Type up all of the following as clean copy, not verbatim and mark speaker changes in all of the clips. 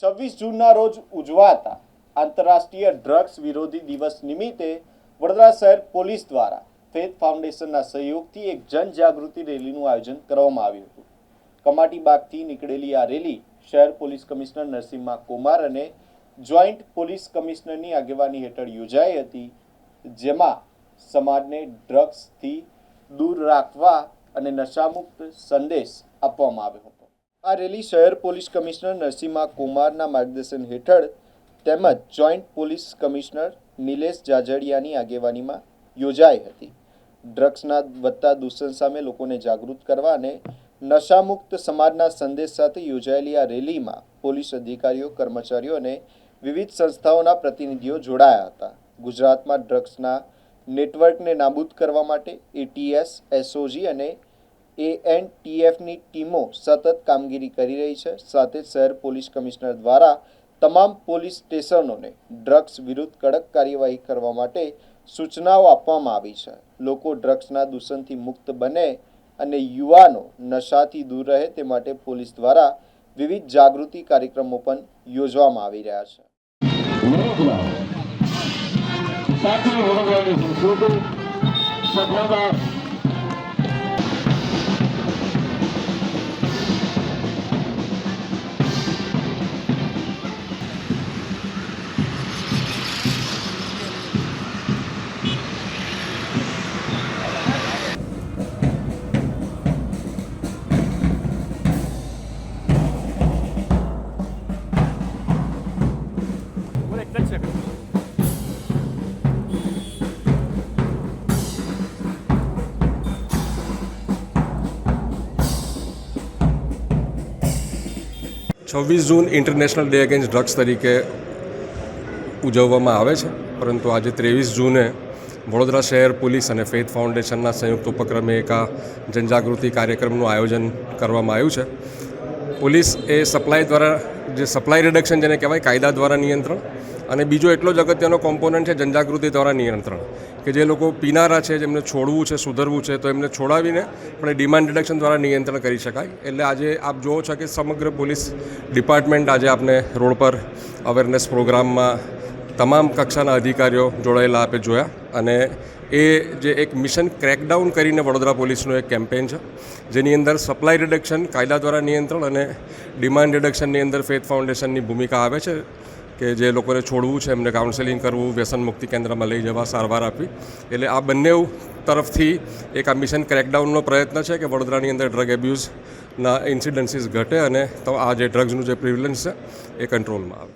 Speaker 1: 26 જૂનના રોજ ઉજવાતા આંતરરાષ્ટ્રીય ડ્રગ્સ વિરોધી દિવસ નિમિત્તે વડોદરા શહેર પોલીસ દ્વારા ફેથ ફાઉન્ડેશનના સહયોગથી એક જનજાગૃતિ રેલીનું આયોજન કરવામાં આવ્યું હતું। કમાટીબાગથી નીકળેલી આ રેલી શહેર પોલીસ કમિશનર નરસિંહા કુમાર અને જોઈન્ટ પોલીસ કમિશનરની આગેવાની હેઠળ યોજાઈ હતી, જેમાં સમાજને ડ્રગ્સથી દૂર રાખવા અને નશામુક્ત સંદેશ આપવામાં આવ્યો હતો। આ રેલી શહેર પોલીસ કમિશનર નરસિંહા કુમારના માર્ગદર્શન હેઠળ તેમજ જોઈન્ટ પોલીસ કમિશનર નિલેશ જાજડિયાની આગેવાનીમાં યોજાઈ હતી। ડ્રગ્સના વધતા દૂષણ સામે લોકોને જાગૃત કરવા અને નશામુક્ત સમાજના સંદેશ સાથે યોજાયેલી આ રેલીમાં પોલીસ અધિકારીઓ, કર્મચારીઓ અને વિવિધ સંસ્થાઓના પ્રતિનિધિઓ જોડાયા હતા। ગુજરાતમાં ડ્રગ્સના નેટવર્કને નાબૂદ કરવા માટે એટીએસ, એસઓજી અને એએનટીએફની ટીમો સતત કામગીરી કરી રહી છે। સાથે શહેર પોલીસ કમિશનર દ્વારા તમામ પોલીસ સ્ટેશનોને ડ્રગ્સ વિરુદ્ધ કડક કાર્યવાહી કરવા માટે સૂચનાઓ આપવામાં આવી છે। લોકો ડ્રગ્સના દૂષણથી મુક્ત બને અને યુવાનો નશાથી દૂર રહે તે માટે પોલીસ દ્વારા વિવિધ જાગૃતિ કાર્યક્રમો પણ યોજવામાં આવી રહ્યા છે।
Speaker 2: છવ્વીસ જૂન ઇન્ટરનેશનલ ડે અગેન્સ્ટ ડ્રગ્સ તરીકે ઉજવવામાં આવે છે, પરંતુ આજે 23 જૂને વડોદરા શહેર પોલીસ અને ફેથ ફાઉન્ડેશનના સંયુક્ત ઉપક્રમે એક આ જનજાગૃતિ કાર્યક્રમનું આયોજન કરવામાં આવ્યું છે। પોલીસ એ સપ્લાય દ્વારા જે સપ્લાય રિડક્શન જેને કહેવાય, કાયદા દ્વારા નિયંત્રણ, અને બીજો એટલો જ અગત્યનો કોમ્પોનન્ટ છે જનજાગૃતિ દ્વારા નિયંત્રણ, કે જે લોકો પીનારા છે, જેમને છોડવું છે, સુધરવું છે, તો એમને છોડાવીને આપણે ડિમાન્ડ રિડક્શન દ્વારા નિયંત્રણ કરી શકાય। એટલે આજે આપ જુઓ છો કે સમગ્ર પોલીસ ડિપાર્ટમેન્ટ આજે આપને રોડ પર અવેરનેસ પ્રોગ્રામમાં તમામ કક્ષાના અધિકારીઓ જોડાયેલા આપે જોયા, અને એ જે એક મિશન ક્રેકડાઉન કરીને વડોદરા પોલીસનું એક કેમ્પેન છે, જેની અંદર સપ્લાય રિડક્શન, કાયદા દ્વારા નિયંત્રણ અને ડિમાન્ડ રિડક્શનની અંદર ફેથ ફાઉન્ડેશનની ભૂમિકા આવે છે, કે જે લોકોને છોડવું છે એમને કાઉન્સેલિંગ કરવું, વ્યસન મુક્તિ કેન્દ્રમાં લઈ જવા, સારવાર આપવી। એટલે આ બંને તરફથી એક આ મિશન ક્રેકડાઉનનો પ્રયત્ન છે કે વડોદરાની અંદર ડ્રગ એબ્યુઝના ઇન્સિડન્સીસ ઘટે અને તો આ જે ડ્રગ્સનું જે પ્રિવિલન્સ છે એ કંટ્રોલમાં આવે।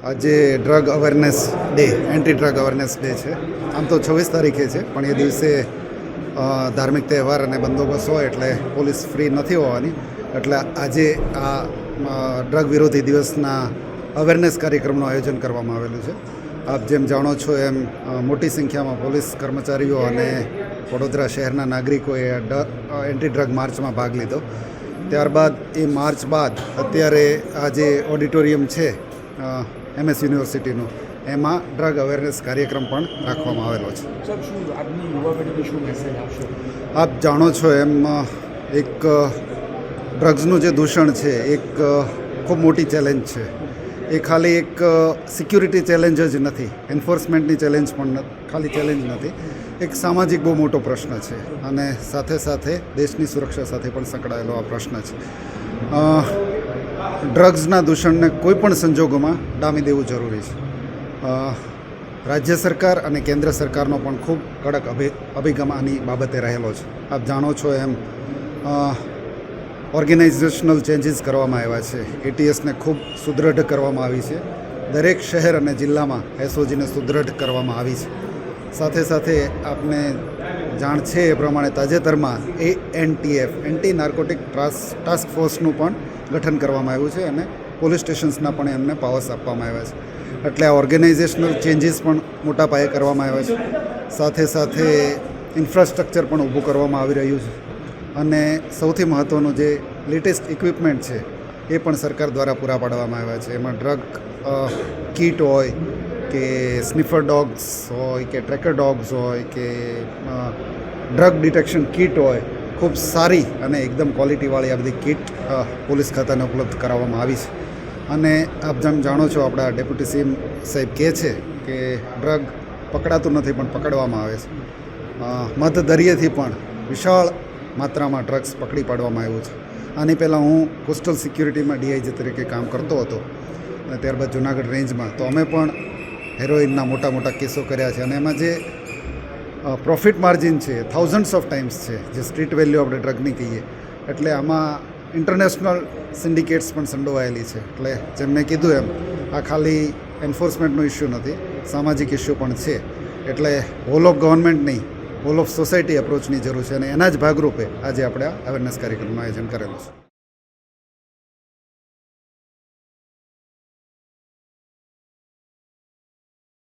Speaker 3: આજે drug awareness day, anti drug awareness day છે। આમ તો 26 તારીખે છે, પણ એ દિવસે ધાર્મિક તહેવાર અને બંદોબસ્ત હોય એટલે પોલીસ ફ્રી નથી હોવાની, એટલે આજે આ ડ્રગ વિરોધી દિવસના અવેરનેસ કાર્યક્રમનું આયોજન કરવામાં આવેલું છે। આપ જેમ જાણો છો એમ મોટી સંખ્યામાં પોલીસ કર્મચારીઓ અને વડોદરા શહેરના નાગરિકોએ એન્ટી ડ્રગ માર્ચમાં ભાગ લીધો। ત્યારબાદ એ માર્ચ બાદ અત્યારે આ જે ઓડિટોરિયમ છે MS યુનિવર્સિટીનું, એમાં ડ્રગ અવેરનેસ કાર્યક્રમ પણ રાખવામાં આવેલો છે। આપ જાણો છો એમ એક ડ્રગ્સનું જે દૂષણ છે એક ખૂબ મોટી ચેલેન્જ છે। એ ખાલી એક સિક્યુરિટી ચેલેન્જ જ નથી, એન્ફોર્સમેન્ટની ચેલેન્જ પણ ખાલી ચેલેન્જ નથી, એક સામાજિક બહુ મોટો પ્રશ્ન છે, અને સાથે સાથે દેશની સુરક્ષા સાથે પણ સંકળાયેલો આ પ્રશ્ન છે। ડ્રગ્સના દૂષણને કોઈ પણ સંજોગોમાં ડામી દેવું જરૂરી છે। રાજ્ય સરકાર અને કેન્દ્ર સરકારનો પણ ખૂબ કડક અભિગમ આની બાબતે રહેલો છે। આપ જાણો છો એમ ઓર્ગેનાઇઝેશનલ ચેન્જીસ કરવામાં આવ્યા છે, એટીએસને ખૂબ સુદૃઢ કરવામાં આવી છે, દરેક શહેર અને જિલ્લામાં એસઓજીને સુદૃઢ કરવામાં આવી છે। સાથે સાથે આપને જાણ છે એ પ્રમાણે તાજેતરમાં એએનટીએફ, એન્ટી નાર્કોટિક ટાસ્ક ફોર્સનું પણ ગઠન કરવામાં આવ્યું છે, અને પોલીસ સ્ટેશન્સના પણ એમને પાવર્સ આપવામાં આવ્યા છે। એટલે આ ઓર્ગેનાઇઝેશનલ ચેન્જીસ પણ મોટા પાયે કરવામાં આવ્યા છે। સાથે સાથે ઇન્ફ્રાસ્ટ્રક્ચર પણ ઊભું કરવામાં આવી રહ્યું છે, અને સૌથી મહત્ત્વનું જે લેટેસ્ટ ઇક્વિપમેન્ટ છે એ પણ સરકાર દ્વારા પૂરા પાડવામાં આવ્યા છે। એમાં ડ્રગ કીટ હોય કે સ્નિફર ડોગ્સ હોય કે ટ્રેકર ડોગ્સ હોય કે ડ્રગ ડિટેક્શન કીટ હોય, ખૂબ સારી અને એકદમ ક્વોલિટીવાળી આ બધી કીટ પોલીસ ખાતાને ઉપલબ્ધ કરાવવામાં આવી છે। અને આપ જેમ જાણો છો આપણા ડેપ્યુટી સીએમ સાહેબ કહે છે કે ડ્રગ પકડાતું નથી પણ પકડવામાં આવે છે. મધ દરિયેથી પણ વિશાળ માત્રામાં ડ્રગ્સ પકડી પાડવામાં આવ્યું છે. આની પહેલાં હું કોસ્ટલ સિક્યુરિટીમાં ડીઆઈજી તરીકે કામ કરતો હતો અને ત્યારબાદ જુનાગઢ રેન્જમાં, તો અમે પણ હેરોઇનના મોટા મોટા કેસો કર્યા છે અને એમાં જે પ્રોફિટ માર્જિન છે થાઉઝન્ડ્સ ઓફ ટાઈમ્સ છે, જે સ્ટ્રીટ વેલ્યુ આપણે ડ્રગની કહીએ. એટલે આમાં ઇન્ટરનેશનલ સિન્ડિકેટ્સ પણ સંડોવાયેલી છે. એટલે જેમ મેં કીધું એમ આ ખાલી એન્ફોર્સમેન્ટનો ઇસ્યુ નથી, સામાજિક ઇસ્યુ પણ છે. એટલે હોલ ઓફ ગવર્મેન્ટ નહીં, હોલ ઓફ સોસાયટી એપ્રોચની જરૂર છે અને એના જ ભાગરૂપે આજે આપણે આ અવેરનેસ કાર્યક્રમનું આયોજન કરેલું છે.